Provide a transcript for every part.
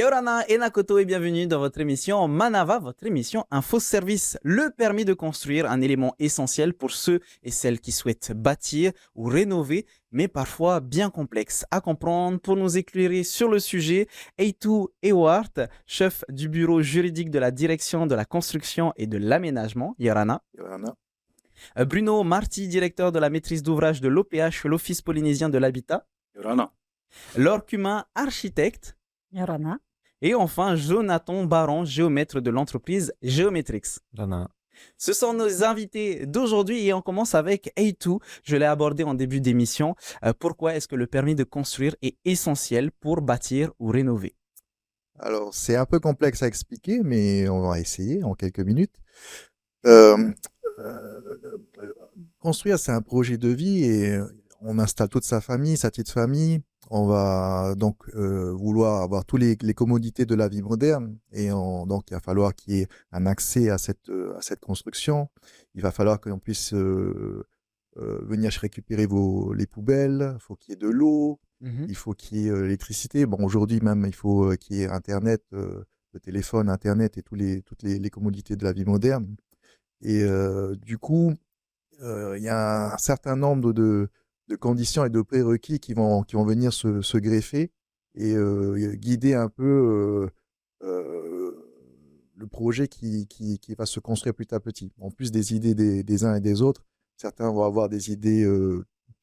Yorana et Nakoto et bienvenue dans votre émission Manava, votre émission Info Service. Le permis de construire, un élément essentiel pour ceux et celles qui souhaitent bâtir ou rénover, mais parfois bien complexe à comprendre. Pour nous éclairer sur le sujet, Eitu Ewart, chef du bureau juridique de la direction de la construction et de l'aménagement, Yorana. Yorana. Bruno Marty, directeur de la maîtrise d'ouvrage de l'OPH, l'Office polynésien de l'habitat. Yorana. Laure Cumin, architecte. Yorana. Et enfin, Jonathan Baron, géomètre de l'entreprise Geometrix. Rana. Ce sont nos invités d'aujourd'hui et on commence avec Eitu. Je l'ai abordé en début d'émission. Pourquoi est-ce que le permis de construire est essentiel pour bâtir ou rénover? Alors, c'est un peu complexe à expliquer, mais on va essayer en quelques minutes. Euh, Construire, c'est un projet de vie et on installe toute sa famille, sa petite famille. On va donc vouloir avoir tous les commodités de la vie moderne et donc il va falloir qu'il y ait un accès à cette construction. Il va falloir qu'on puisse venir récupérer les poubelles. Il faut qu'il y ait de l'eau. Il faut qu'il y ait l'électricité. Bon, aujourd'hui même, il faut qu'il y ait Internet, le téléphone, Internet et toutes les commodités de la vie moderne. Et du coup, il y a un certain nombre de conditions et de prérequis qui vont venir se greffer et guider un peu le projet qui va se construire petit à petit. En plus des idées des uns et des autres, certains vont avoir des idées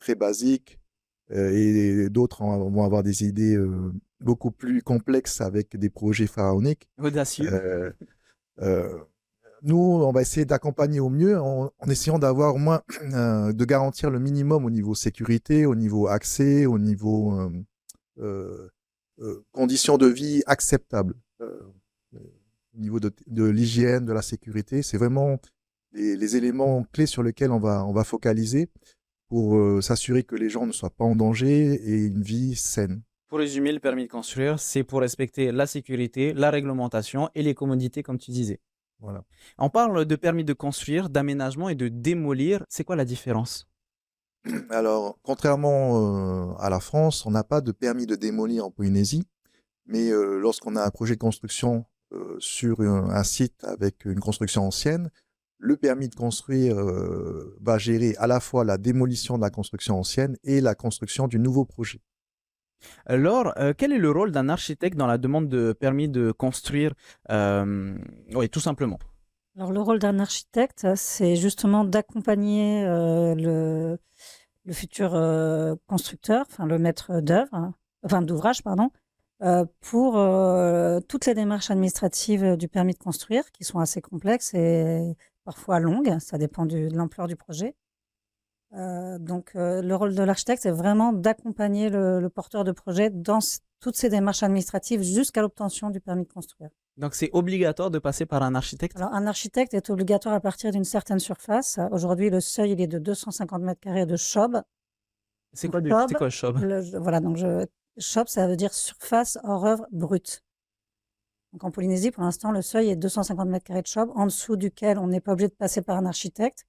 très basiques et d'autres vont avoir des idées beaucoup plus complexes avec des projets pharaoniques. Audacieux. Nous, on va essayer d'accompagner au mieux en essayant d'avoir au moins de garantir le minimum au niveau sécurité, au niveau accès, au niveau conditions de vie acceptables, au niveau de l'hygiène, de la sécurité. C'est vraiment les éléments clés sur lesquels on va focaliser pour s'assurer que les gens ne soient pas en danger et une vie saine. Pour résumer, le permis de construire, c'est pour respecter la sécurité, la réglementation et les commodités, comme tu disais. Voilà. On parle de permis de construire, d'aménagement et de démolir. C'est quoi la différence? Alors, contrairement à la France, on n'a pas de permis de démolir en Polynésie, mais lorsqu'on a un projet de construction sur un site avec une construction ancienne, le permis de construire va gérer à la fois la démolition de la construction ancienne et la construction du nouveau projet. Alors, quel est le rôle d'un architecte dans la demande de permis de construire? Oui, tout simplement. Alors, le rôle d'un architecte, c'est justement d'accompagner le futur constructeur, enfin le maître d'œuvre, enfin d'ouvrage, pardon, pour toutes les démarches administratives du permis de construire, qui sont assez complexes et parfois longues, ça dépend de l'ampleur du projet. Donc, le rôle de l'architecte, c'est vraiment d'accompagner le porteur de projet dans toutes ces démarches administratives jusqu'à l'obtention du permis de construire. Donc, c'est obligatoire de passer par un architecte? Alors, un architecte est obligatoire à partir d'une certaine surface. Aujourd'hui, le seuil, il est de 250 mètres carrés de CHOB. C'est quoi CHOB? Voilà, donc CHOB, ça veut dire surface hors œuvre brute. Donc, en Polynésie, pour l'instant, le seuil est 250 mètres carrés de CHOB, en dessous duquel on n'est pas obligé de passer par un architecte.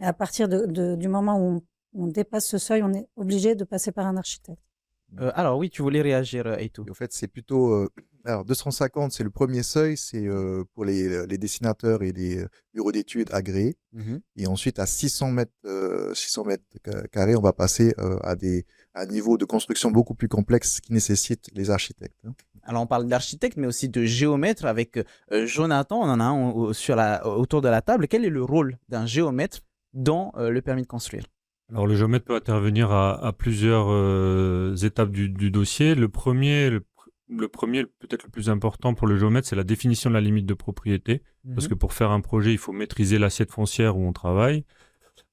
Et à partir du moment où on dépasse ce seuil, on est obligé de passer par un architecte. Alors oui, tu voulais réagir, Eitu. En fait, c'est plutôt... alors, 250, c'est le premier seuil, c'est pour les dessinateurs et les bureaux d'études agréés. Et ensuite, à 600 mètres carrés, on va passer à un niveau de construction beaucoup plus complexe qui nécessite les architectes. Alors, on parle d'architecte, mais aussi de géomètre avec Jonathan. On en a un autour de la table. Quel est le rôle d'un géomètre dans le permis de construire? Alors, le géomètre peut intervenir à plusieurs étapes du dossier. Le premier, peut-être le plus important pour le géomètre, c'est la définition de la limite de propriété. Parce que pour faire un projet, il faut maîtriser l'assiette foncière où on travaille.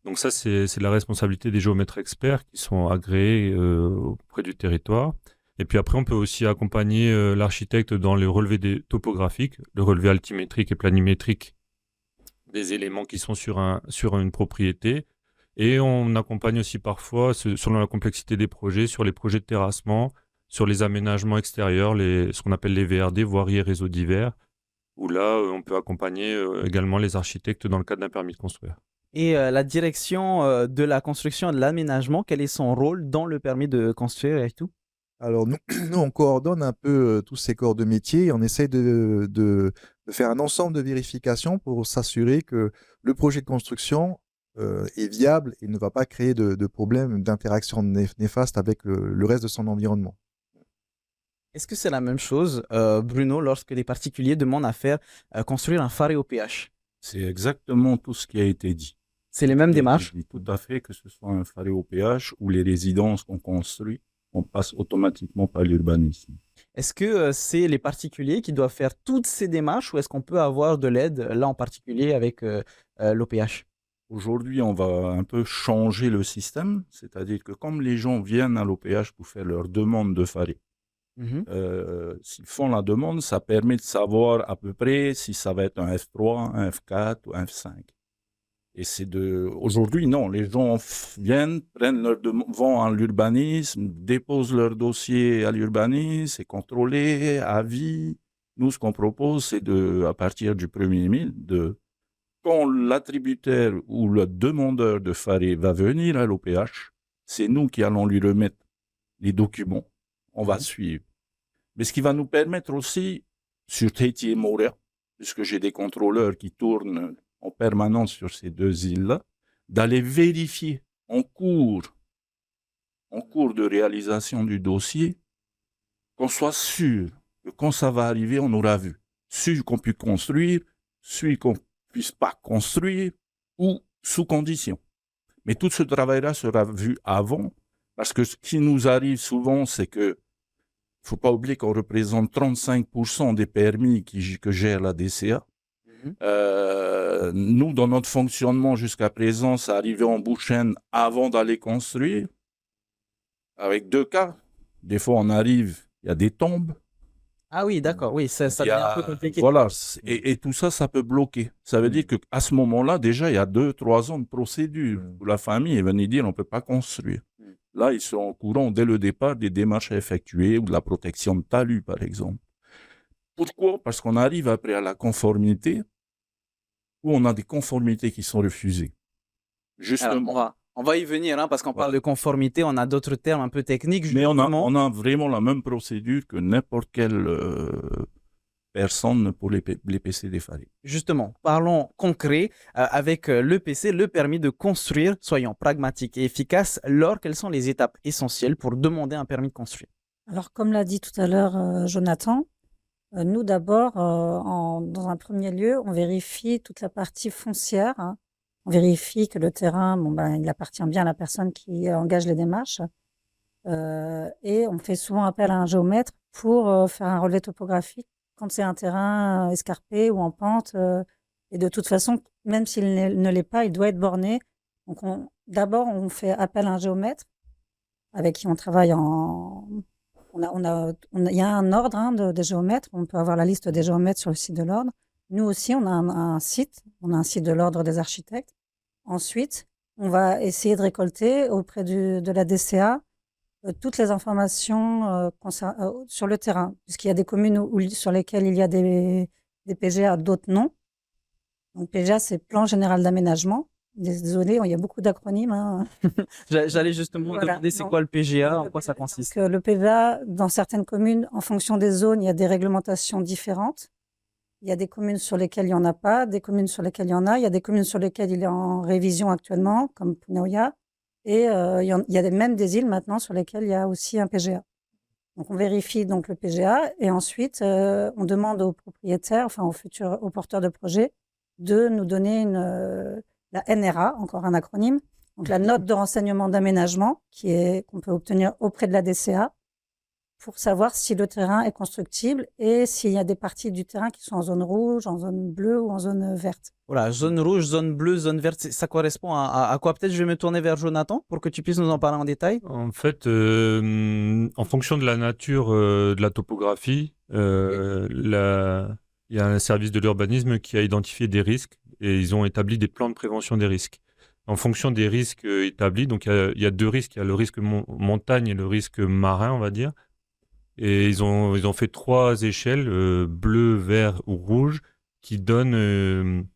Donc ça, c'est la responsabilité des géomètres experts qui sont agréés auprès du territoire. Et puis après, on peut aussi accompagner l'architecte dans le relevé topographiques, le relevé altimétrique et planimétrique des éléments qui sont sur une propriété. Et on accompagne aussi parfois, selon la complexité des projets, sur les projets de terrassement, sur les aménagements extérieurs, ce qu'on appelle les VRD, voiries et réseaux divers, où là, on peut accompagner également les architectes dans le cadre d'un permis de construire. Et la direction de la construction et de l'aménagement, quel est son rôle dans le permis de construire et tout? Alors, nous, on coordonne un peu tous ces corps de métier et on essaie de faire un ensemble de vérifications pour s'assurer que le projet de construction est viable et ne va pas créer de problèmes d'interaction néfaste avec le reste de son environnement. Est-ce que c'est la même chose, Bruno, lorsque les particuliers demandent à faire construire un phare au pH? C'est exactement tout ce qui a été dit. C'est les mêmes démarches? Tout à fait, que ce soit un phare au pH ou les résidences qu'on construit, on passe automatiquement par l'urbanisme. Est-ce que c'est les particuliers qui doivent faire toutes ces démarches ou est-ce qu'on peut avoir de l'aide, là en particulier avec l'OPH? Aujourd'hui, on va un peu changer le système, c'est-à-dire que comme les gens viennent à l'OPH pour faire leur demande de phare, s'ils font la demande, ça permet de savoir à peu près si ça va être un F3, un F4 ou un F5. Et aujourd'hui, non, les gens viennent, vont à l'urbanisme, déposent leur dossier à l'urbanisme, c'est contrôlé, avis. Nous, ce qu'on propose, c'est à partir du 1er mai, quand l'attributaire ou le demandeur de phare va venir à l'OPH, c'est nous qui allons lui remettre les documents. On va suivre. Mais ce qui va nous permettre aussi, sur Tahiti et Moorea, puisque j'ai des contrôleurs qui tournent en permanence sur ces deux îles-là, d'aller vérifier en cours de réalisation du dossier, qu'on soit sûr que quand ça va arriver, on aura vu. Sûr qu'on puisse construire, sûr qu'on puisse pas construire, ou sous condition. Mais tout ce travail-là sera vu avant, parce que ce qui nous arrive souvent, c'est que faut pas oublier qu'on représente 35% des permis que gère la DCA. Nous, dans notre fonctionnement jusqu'à présent, ça arrivait en bout de chaîne avant d'aller construire. Avec 2 cas. Des fois, on arrive, il y a des tombes. Ah oui, d'accord, oui, ça devient un peu compliqué. Voilà, et tout ça, ça peut bloquer. Ça veut dire qu'à ce moment-là, déjà, il y a 2-3 ans de procédure où la famille est venue dire on ne peut pas construire. Là, ils sont au courant dès le départ des démarches à effectuer ou de la protection de talus, par exemple. Pourquoi? Parce qu'on arrive après à la conformité, où on a des conformités qui sont refusées. Justement. Alors, on va y venir, hein, parce qu'on parle de conformité, on a d'autres termes un peu techniques. Mais on a vraiment la même procédure que n'importe quelle personne pour les PC des phares. Justement, parlons concret avec l'EPC, le permis de construire, soyons pragmatiques et efficaces. Laure, quelles sont les étapes essentielles pour demander un permis de construire? Alors, comme l'a dit tout à l'heure Jonathan, nous d'abord, dans un premier lieu, on vérifie toute la partie foncière, hein. On vérifie que le terrain, il appartient bien à la personne qui engage les démarches. Et on fait souvent appel à un géomètre pour faire un relevé topographique quand c'est un terrain escarpé ou en pente. Et de toute façon, même s'il ne l'est pas, il doit être borné. Donc, d'abord, on fait appel à un géomètre avec qui on travaille il y a un ordre des géomètres. On peut avoir la liste des géomètres sur le site de l'ordre. Nous aussi, on a un site de l'ordre des architectes. Ensuite, on va essayer de récolter auprès de la DCA toutes les informations sur le terrain, puisqu'il y a des communes sur lesquelles il y a des PGA, d'autres non. Donc PGA, c'est Plan Général d'Aménagement. Désolé, il y a beaucoup d'acronymes. Hein. J'allais justement demander c'est quoi le PGA, en quoi ça consiste. Le PGA, dans certaines communes, en fonction des zones, il y a des réglementations différentes. Il y a des communes sur lesquelles il n'y en a pas, des communes sur lesquelles il y en a. Il y a des communes sur lesquelles il est en révision actuellement, comme Punaoya. Et il y a même des îles maintenant sur lesquelles il y a aussi un PGA. Donc on vérifie donc le PGA et ensuite on demande aux propriétaires, enfin aux porteurs de projet, de nous donner la NRA, encore un acronyme, donc la note de renseignement d'aménagement qu'on peut obtenir auprès de la DCA pour savoir si le terrain est constructible et s'il y a des parties du terrain qui sont en zone rouge, en zone bleue ou en zone verte. Voilà, zone rouge, zone bleue, zone verte, ça correspond à quoi? Peut-être je vais me tourner vers Jonathan pour que tu puisses nous en parler en détail. En fait, en fonction de la nature de la topographie, il y a un service de l'urbanisme qui a identifié des risques et ils ont établi des plans de prévention des risques. En fonction des risques établis, donc il y a 2 risques, il y a le risque montagne et le risque marin, on va dire. Et ils ont fait 3 échelles, bleu, vert ou rouge, qui donnent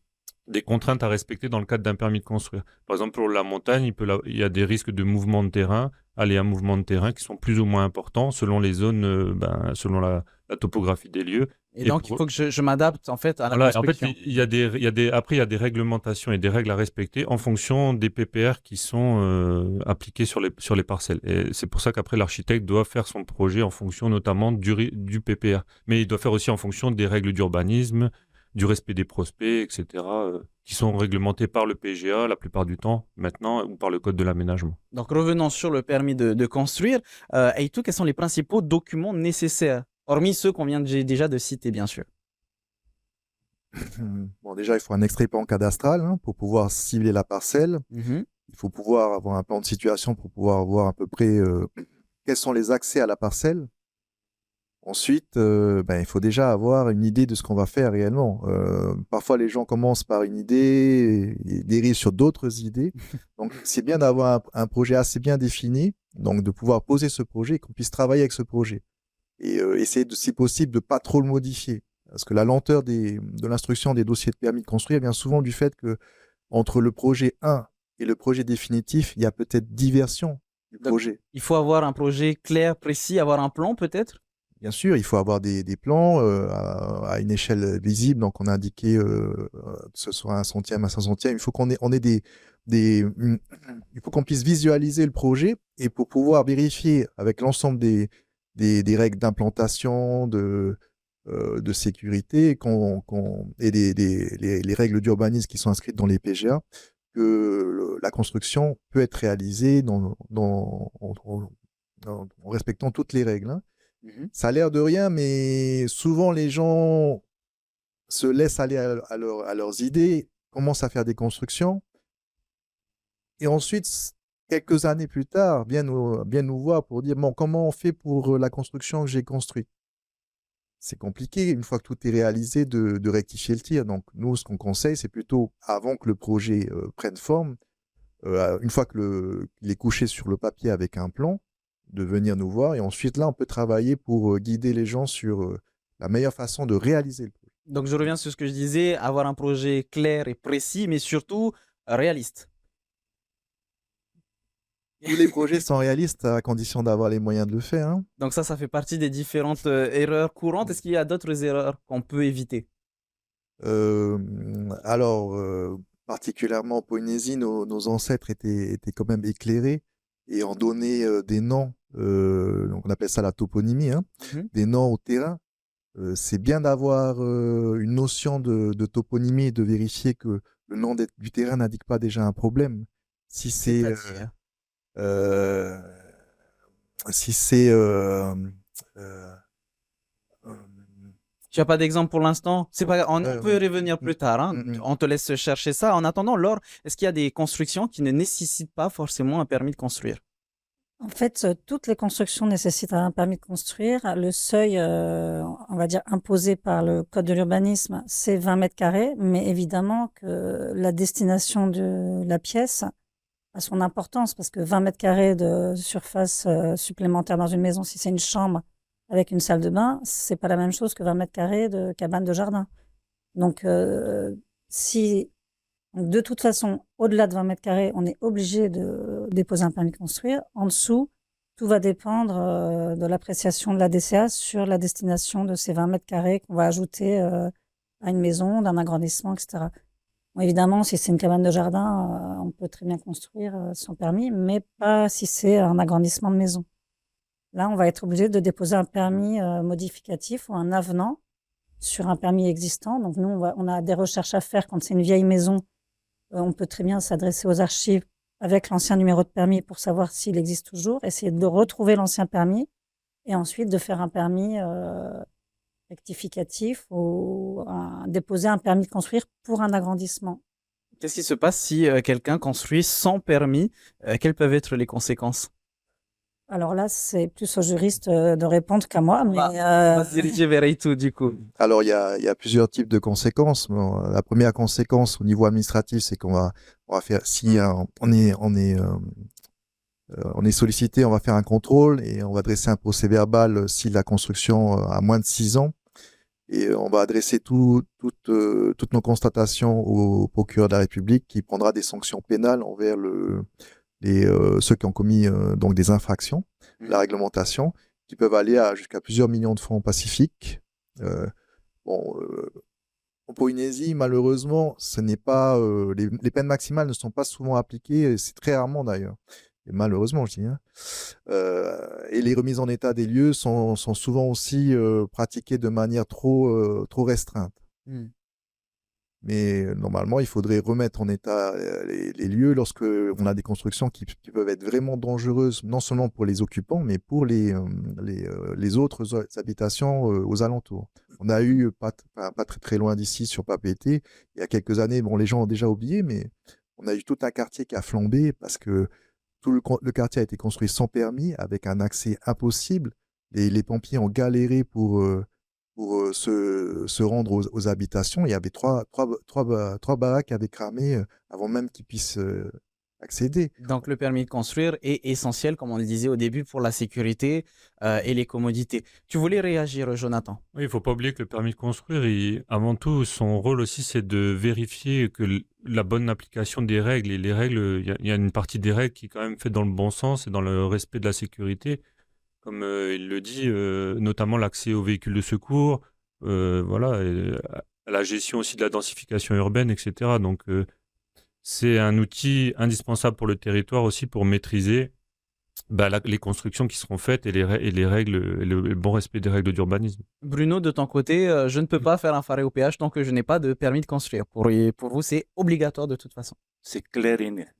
des contraintes à respecter dans le cadre d'un permis de construire. Par exemple, pour la montagne, il y a des risques de mouvement de terrain, aléas mouvements de terrain qui sont plus ou moins importants selon les zones, selon la topographie des lieux. Et donc, il faut que je m'adapte en fait à la Voilà, en construction. fait, après, il y a des réglementations et des règles à respecter en fonction des PPR qui sont appliqués sur les parcelles. Et c'est pour ça qu'après, l'architecte doit faire son projet en fonction notamment du PPR. Mais il doit faire aussi en fonction des règles d'urbanisme, du respect des prospects, etc., qui sont réglementés par le PGA la plupart du temps maintenant ou par le Code de l'aménagement. Donc, revenons sur le permis de construire. Eitou, quels sont les principaux documents nécessaires, hormis ceux qu'on vient déjà de citer, bien sûr? Bon, déjà, il faut un extrait plan cadastral pour pouvoir cibler la parcelle. Mhm. Il faut pouvoir avoir un plan de situation pour pouvoir voir à peu près quels sont les accès à la parcelle. Ensuite, il faut déjà avoir une idée de ce qu'on va faire réellement. Parfois, les gens commencent par une idée et dérivent sur d'autres idées. Donc, c'est bien d'avoir un projet assez bien défini, donc de pouvoir poser ce projet et qu'on puisse travailler avec ce projet. Et essayer, si possible, de pas trop le modifier. Parce que la lenteur de l'instruction des dossiers de permis de construire vient souvent du fait que entre le projet 1 et le projet définitif, il y a peut-être diversion du projet. Il faut avoir un projet clair, précis, avoir un plan peut-être? Bien sûr, il faut avoir des plans à une échelle visible. Donc, on a indiqué que ce soit un centième, un 500e. Il faut qu'on ait il faut qu'on puisse visualiser le projet et pour pouvoir vérifier avec l'ensemble des règles d'implantation, de sécurité et les règles d'urbanisme qui sont inscrites dans les PGA, que la construction peut être réalisée en respectant toutes les règles. Hein. Ça a l'air de rien, mais souvent les gens se laissent aller à leurs idées, commencent à faire des constructions, et ensuite, quelques années plus tard, viennent nous voir pour dire bon, comment on fait pour la construction que j'ai construite. C'est compliqué, une fois que tout est réalisé, de rectifier le tir. Donc, nous, ce qu'on conseille, c'est plutôt, avant que le projet prenne forme, une fois qu'il est couché sur le papier avec un plan, de venir nous voir. Et ensuite, là, on peut travailler pour guider les gens sur la meilleure façon de réaliser le projet. Donc, je reviens sur ce que je disais, avoir un projet clair et précis, mais surtout réaliste. Tous les projets sont réalistes à condition d'avoir les moyens de le faire. Hein. Donc ça fait partie des différentes erreurs courantes. Est-ce qu'il y a d'autres erreurs qu'on peut éviter? Particulièrement en Polynésie, nos ancêtres étaient quand même éclairés et ont donné des noms, donc on appelle ça la toponymie, hein, des noms au terrain. C'est bien d'avoir une notion de toponymie et de vérifier que le nom du terrain n'indique pas déjà un problème. Si c'est tu n'as pas d'exemple pour l'instant? C'est pas, on peut y revenir plus tard. Hein. On te laisse chercher ça. En attendant, Laure, est-ce qu'il y a des constructions qui ne nécessitent pas forcément un permis de construire? En fait, toutes les constructions nécessitent un permis de construire. Le seuil, on va dire, imposé par le Code de l'urbanisme, c'est 20 mètres carrés. Mais évidemment que la destination de la pièce a son importance parce que 20 mètres carrés de surface supplémentaire dans une maison, si c'est une chambre avec une salle de bain, c'est pas la même chose que 20 mètres carrés de cabane de jardin. Donc, de toute façon, au-delà de 20 mètres carrés, on est obligé de déposer un permis de construire. En dessous, tout va dépendre de l'appréciation de la DCA sur la destination de ces 20 mètres carrés qu'on va ajouter à une maison, d'un agrandissement, etc. Bon, évidemment, si c'est une cabane de jardin, on peut très bien construire sans permis, mais pas si c'est un agrandissement de maison. Là, on va être obligé de déposer un permis modificatif ou un avenant sur un permis existant. Donc, nous, on a des recherches à faire quand c'est une vieille maison. On peut très bien s'adresser aux archives avec l'ancien numéro de permis pour savoir s'il existe toujours, essayer de retrouver l'ancien permis et ensuite de faire un permis rectificatif ou déposer un permis de construire pour un agrandissement. Qu'est-ce qui se passe si quelqu'un construit sans permis? Quelles peuvent être les conséquences? Alors là, c'est plus aux juristes de répondre qu'à moi. Mais on va se diriger vers Eitou, du coup. Alors, il y a plusieurs types de conséquences. Bon, la première conséquence au niveau administratif, c'est qu'on va faire, si on est sollicité, on va faire un contrôle et on va dresser un procès verbal si la construction a moins de 6 ans. Et on va adresser toutes nos constatations au procureur de la République qui prendra des sanctions pénales envers ceux qui ont commis donc des infractions de la réglementation, qui peuvent aller jusqu'à plusieurs millions de francs pacifiques. En Polynésie, malheureusement, ce n'est pas les peines maximales ne sont pas souvent appliquées, et c'est très rarement d'ailleurs. Et malheureusement, je dis. Hein. Et les remises en état des lieux sont souvent aussi pratiquées de manière trop restreinte. Mais normalement, il faudrait remettre en état les lieux lorsque on a des constructions qui peuvent être vraiment dangereuses, non seulement pour les occupants, mais pour les autres habitations aux alentours. On a eu, pas très très loin d'ici, sur Papeete, il y a quelques années, bon, les gens ont déjà oublié, mais on a eu tout un quartier qui a flambé parce que tout le quartier a été construit sans permis, avec un accès impossible. Les pompiers ont galéré pour se rendre aux habitations. Il y avait trois baraques qui avaient cramé avant même qu'ils puissent accéder. Donc le permis de construire est essentiel, comme on le disait au début, pour la sécurité et les commodités. Tu voulais réagir, Jonathan? Oui, il ne faut pas oublier que le permis de construire, avant tout, son rôle aussi, c'est de vérifier que la bonne application des règles, et les règles, il y a une partie des règles qui est quand même faite dans le bon sens et dans le respect de la sécurité. Comme il le dit, notamment l'accès aux véhicules de secours, voilà, à la gestion aussi de la densification urbaine, etc. Donc, c'est un outil indispensable pour le territoire aussi pour maîtriser les constructions qui seront faites et les règles, et le bon respect des règles d'urbanisme. Bruno, de ton côté, je ne peux pas faire un faré au péage tant que je n'ai pas de permis de construire. Pour vous, c'est obligatoire de toute façon. C'est clair et net.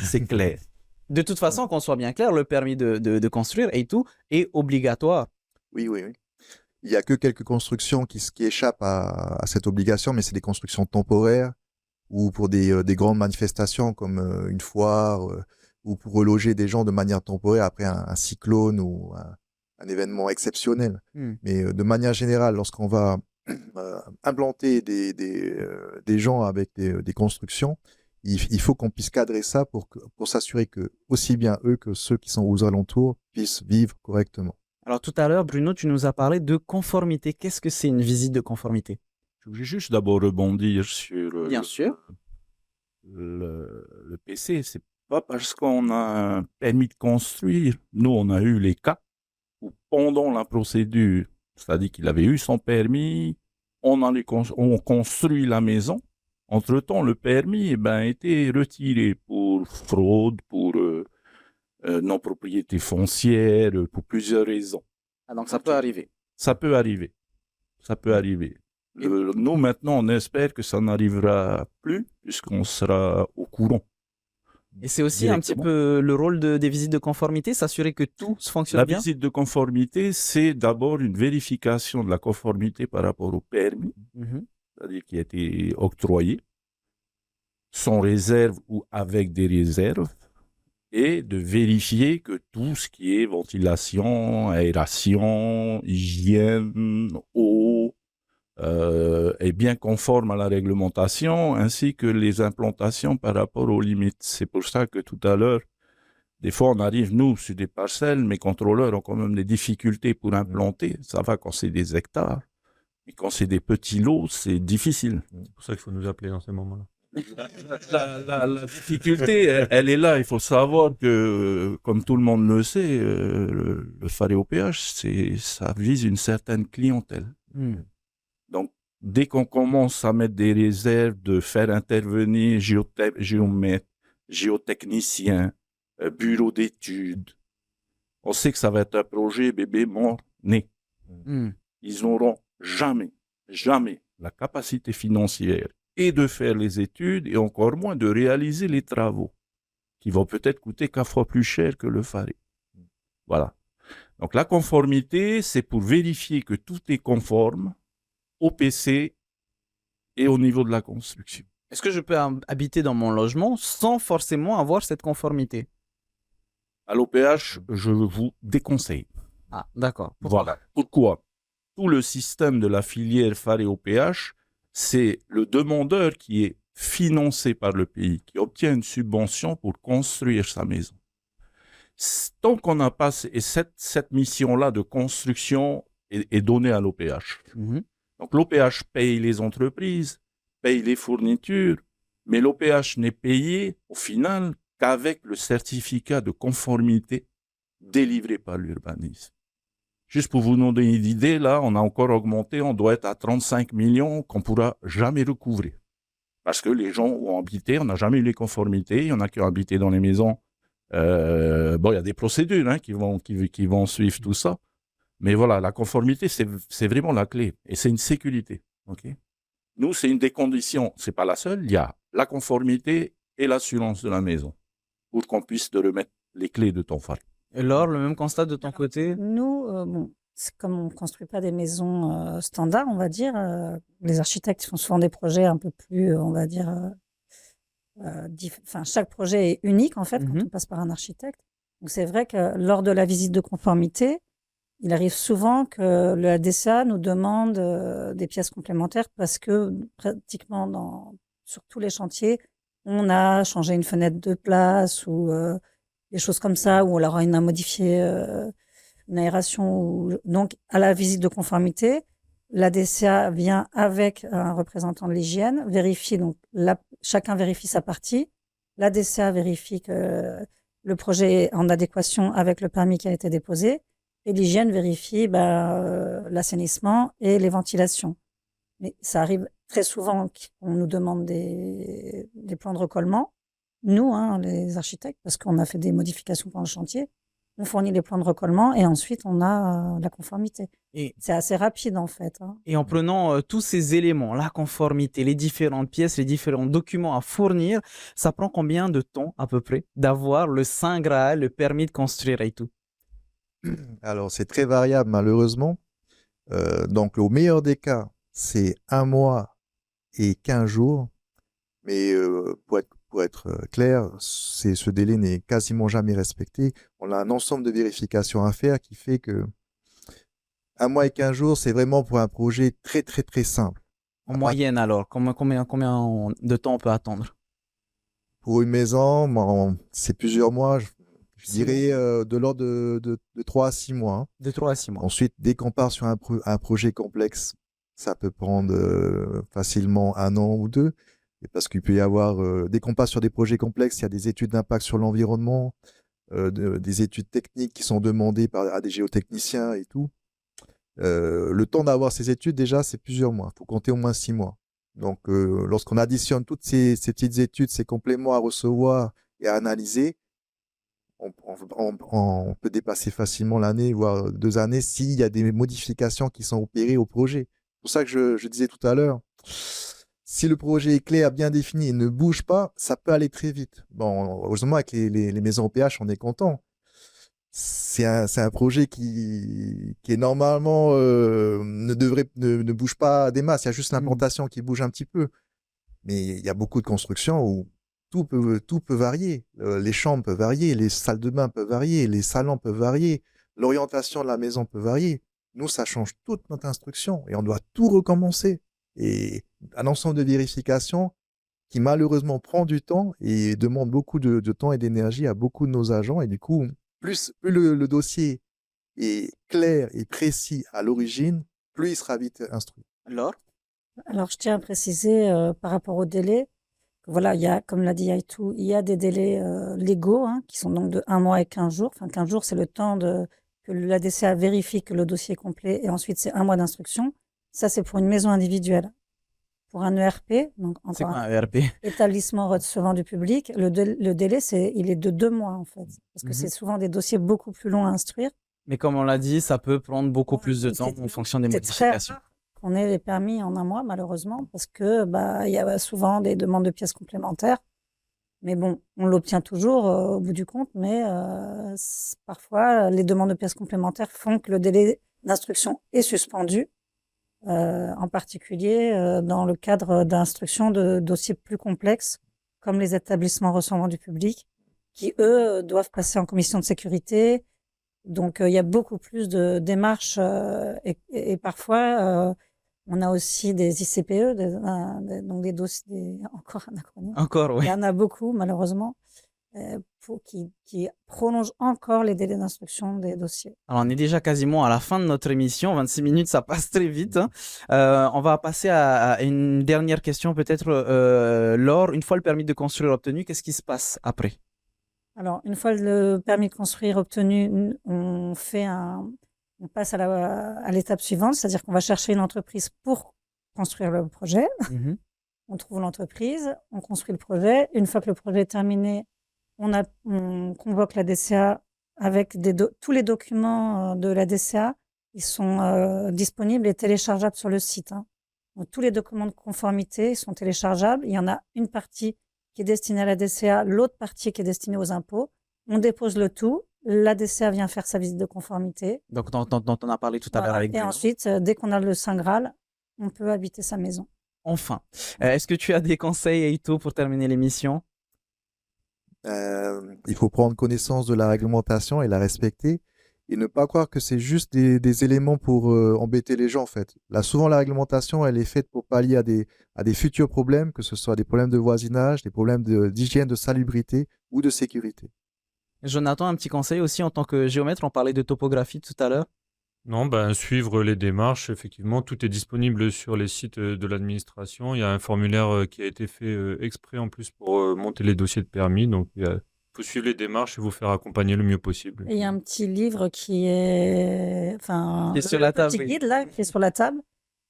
C'est clair. De toute façon, qu'on soit bien clair, le permis de construire et tout est obligatoire. Oui. Il n'y a que quelques constructions qui échappent à cette obligation, mais c'est des constructions temporaires ou pour des grandes manifestations comme une foire ou pour reloger des gens de manière temporaire après un cyclone ou un événement exceptionnel. Mais de manière générale, lorsqu'on va implanter des gens avec des constructions, il faut qu'on puisse cadrer ça pour s'assurer que aussi bien eux que ceux qui sont aux alentours puissent vivre correctement. Alors tout à l'heure, Bruno, tu nous as parlé de conformité. Qu'est-ce que c'est une visite de conformité? Je voulais juste d'abord rebondir sur Bien sûr. le PC. C'est pas parce qu'on a un permis de construire. Nous, on a eu les cas où pendant la procédure, c'est-à-dire qu'il avait eu son permis, on construit la maison. Entre-temps, le permis a été retiré pour fraude, pour non-propriété foncière, pour plusieurs raisons. Ah, donc ça peut arriver. Ça peut arriver. Nous, maintenant, on espère que ça n'arrivera plus, puisqu'on sera au courant. Et c'est aussi un petit peu le rôle des visites de conformité, s'assurer que tout fonctionne bien? La visite de conformité, c'est d'abord une vérification de la conformité par rapport au permis, c'est-à-dire qui a été octroyé, sans réserve ou avec des réserves, et de vérifier que tout ce qui est ventilation, aération, hygiène, eau, est bien conforme à la réglementation, ainsi que les implantations par rapport aux limites. C'est pour ça que tout à l'heure, des fois on arrive, nous, sur des parcelles, mes contrôleurs ont quand même des difficultés pour implanter. Ça va quand c'est des hectares, mais quand c'est des petits lots, c'est difficile. C'est pour ça qu'il faut nous appeler dans ces moments-là. La difficulté, elle est là. Il faut savoir que, comme tout le monde le sait, le faré au péage, ça vise une certaine clientèle. Donc, dès qu'on commence à mettre des réserves, de faire intervenir géomètres, géotechniciens, bureau d'études, on sait que ça va être un projet bébé mort-né. Ils n'auront jamais la capacité financière et de faire les études, et encore moins de réaliser les travaux, qui vont peut-être coûter 4 fois plus cher que le faré. Voilà. Donc la conformité, c'est pour vérifier que tout est conforme au PC et au niveau de la construction. Est-ce que je peux habiter dans mon logement sans forcément avoir cette conformité? À l'OPH, je vous déconseille. Ah, d'accord. Voilà. Pourquoi? Tout le système de la filière faré OPH, c'est le demandeur qui est financé par le pays, qui obtient une subvention pour construire sa maison. Tant qu'on n'a pas cette mission-là de construction est donné à l'OPH. Donc l'OPH paye les entreprises, paye les fournitures, mais l'OPH n'est payé au final qu'avec le certificat de conformité délivré par l'urbanisme. Juste pour vous donner une idée, là, on a encore augmenté, on doit être à 35 millions qu'on ne pourra jamais recouvrer. Parce que les gens ont habité, on n'a jamais eu les conformités, il y en a qui ont habité dans les maisons. Il y a des procédures qui vont suivre tout ça. Mais voilà, la conformité, c'est vraiment la clé. Et c'est une sécurité. Okay. Nous, c'est une des conditions. Ce n'est pas la seule. Il y a la conformité et l'assurance de la maison pour qu'on puisse te remettre les clés de ton phare. Et Laure, le même constat de ton côté? Nous, comme on ne construit pas des maisons standards, on va dire, les architectes font souvent des projets un peu plus, on va dire, chaque projet est unique en fait quand on passe par un architecte. Donc c'est vrai que lors de la visite de conformité, il arrive souvent que le DCA nous demande des pièces complémentaires parce que pratiquement sur tous les chantiers, on a changé une fenêtre de place ou des choses comme ça, ou alors on a modifié une aération. Donc, à la visite de conformité, la DCA vient avec un représentant de l'hygiène, vérifie, donc chacun vérifie sa partie. La DCA vérifie que le projet est en adéquation avec le permis qui a été déposé. Et l'hygiène vérifie l'assainissement et les ventilations. Mais ça arrive très souvent qu'on nous demande des plans de recollement. Nous, les architectes, parce qu'on a fait des modifications pendant le chantier, on fournit les plans de recollement et ensuite on a la conformité. Et c'est assez rapide en fait. Et en prenant tous ces éléments, la conformité, les différentes pièces, les différents documents à fournir, ça prend combien de temps à peu près d'avoir le Saint Graal, le permis de construire et tout? Alors, c'est très variable, malheureusement. Donc, au meilleur des cas, c'est 1 mois et 15 jours. Mais pour être clair, ce délai n'est quasiment jamais respecté. On a un ensemble de vérifications à faire qui fait que 1 mois et 15 jours, c'est vraiment pour un projet très, très, très simple. En moyenne, alors, combien de temps on peut attendre? Pour une maison, c'est plusieurs mois. Je dirais de l'ordre de 3 à 6 mois. De 3 à 6 mois. Ensuite, dès qu'on part sur un projet complexe, ça peut prendre facilement 1 an ou 2. Et parce qu'il peut y avoir, dès qu'on passe sur des projets complexes, il y a des études d'impact sur l'environnement, des études techniques qui sont demandées à des géotechniciens et tout. Le temps d'avoir ces études, déjà, c'est plusieurs mois. Il faut compter au moins 6 mois. Donc, lorsqu'on additionne toutes ces petites études, ces compléments à recevoir et à analyser, on peut dépasser facilement l'année, voire 2 années, s'il y a des modifications qui sont opérées au projet. C'est pour ça que je disais tout à l'heure, si le projet est clair, bien défini et ne bouge pas, ça peut aller très vite. Bon, heureusement, avec les maisons OPH, on est content. C'est un projet qui est normalement ne bouge pas des masses. Il y a juste l'implantation qui bouge un petit peu. Mais il y a beaucoup de constructions où tout peut varier. Les chambres peuvent varier, les salles de bain peuvent varier, les salons peuvent varier, l'orientation de la maison peut varier. Nous, ça change toute notre instruction et on doit tout recommencer. Et un ensemble de vérifications qui malheureusement prend du temps et demande beaucoup de temps et d'énergie à beaucoup de nos agents. Et du coup, plus le dossier est clair et précis à l'origine, plus il sera vite instruit. Alors, je tiens à préciser par rapport au délai, voilà, il y a, comme l'a dit Yaitou, il y a des délais légaux qui sont donc de 1 mois et 15 jours. Enfin, 15 jours, c'est le temps que la DCA vérifie que le dossier est complet et ensuite c'est 1 mois d'instruction. Ça, c'est pour une maison individuelle. Pour un ERP, donc c'est encore quoi un ERP? Établissement recevant du public, le délai, il est de 2 mois en fait. Parce que c'est souvent des dossiers beaucoup plus longs à instruire. Mais comme on l'a dit, ça peut prendre beaucoup plus de temps en fonction des modifications. On ait les permis en 1 mois, malheureusement, parce que il y a souvent des demandes de pièces complémentaires. Mais bon, on l'obtient toujours au bout du compte, mais parfois, les demandes de pièces complémentaires font que le délai d'instruction est suspendu, en particulier dans le cadre d'instruction de dossiers plus complexes, comme les établissements recevant du public, qui, eux, doivent passer en commission de sécurité. Donc, il y a beaucoup plus de démarches et parfois, on a aussi des ICPE, donc des dossiers, encore un acronyme. Encore, oui. Il y en a beaucoup, malheureusement. qui prolonge encore les délais d'instruction des dossiers. Alors, on est déjà quasiment à la fin de notre émission. 26 minutes, ça passe très vite, hein. On va passer à une dernière question, peut-être. Laure, une fois le permis de construire obtenu, qu'est-ce qui se passe après? Alors, une fois le permis de construire obtenu, on passe à l'étape suivante, c'est-à-dire qu'on va chercher une entreprise pour construire le projet. Mhm. On trouve l'entreprise, on construit le projet. Une fois que le projet est terminé, on convoque la DCA avec tous les documents de la DCA. Ils sont disponibles et téléchargeables sur le site, hein. Donc, tous les documents de conformité sont téléchargeables. Il y en a une partie qui est destinée à la DCA, l'autre partie qui est destinée aux impôts. On dépose le tout. La DCA vient faire sa visite de conformité. Donc, dont on a parlé tout à l'heure Voilà. avec Et Bruno. ensuite, dès qu'on a le Saint Graal, on peut habiter sa maison. Enfin, est-ce que tu as des conseils, Eito, pour terminer l'émission? Il faut prendre connaissance de la réglementation et la respecter et ne pas croire que c'est juste des éléments pour embêter les gens en fait. Là, souvent la réglementation, elle est faite pour pallier à des futurs problèmes, que ce soit des problèmes de voisinage, des problèmes d'hygiène, de salubrité ou de sécurité. Jonathan, un petit conseil aussi en tant que géomètre, on parlait de topographie tout à l'heure. Non, suivre les démarches, effectivement, tout est disponible sur les sites de l'administration. Il y a un formulaire qui a été fait exprès en plus pour monter les dossiers de permis. Donc, il faut suivre les démarches et vous faire accompagner le mieux possible. Et il y a un petit livre qui est, Qui est sur la table, petit oui. guide là, qui est sur la table,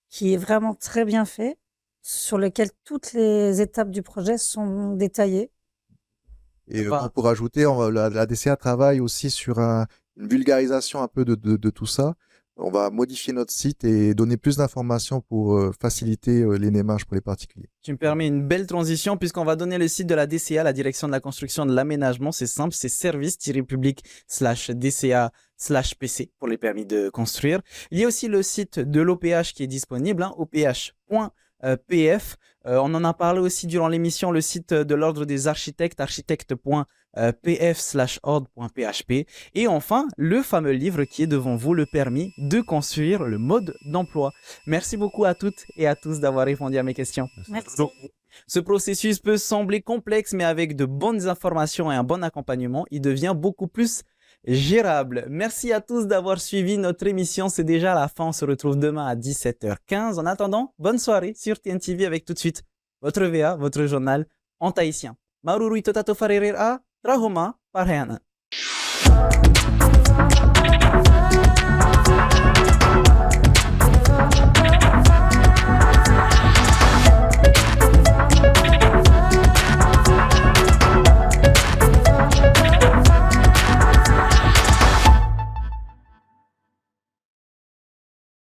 qui est vraiment très bien fait, sur lequel toutes les étapes du projet sont détaillées. Et Enfin, pour ajouter, la DCA travaille aussi sur une vulgarisation un peu de tout ça. On va modifier notre site et donner plus d'informations pour faciliter les démarches pour les particuliers. Tu me permets une belle transition puisqu'on va donner le site de la DCA, la direction de la construction et de l'aménagement. C'est simple, c'est service-public/DCA/PC pour les permis de construire. Il y a aussi le site de l'OPH qui est disponible, hein, oph.pf. On en a parlé aussi durant l'émission, le site de l'ordre des architectes, architecte.pf/ordre.php. Et enfin, le fameux livre qui est devant vous, le permis de construire, le mode d'emploi. Merci beaucoup à toutes et à tous d'avoir répondu à mes questions. Merci. Ce processus peut sembler complexe, mais avec de bonnes informations et un bon accompagnement, il devient beaucoup plus gérable. Merci à tous d'avoir suivi notre émission. C'est déjà la fin. On se retrouve demain à 17h15. En attendant, bonne soirée sur TNTV avec tout de suite votre VA, votre journal en tahitien. Maruru itotato farerer a, trahoma parheana.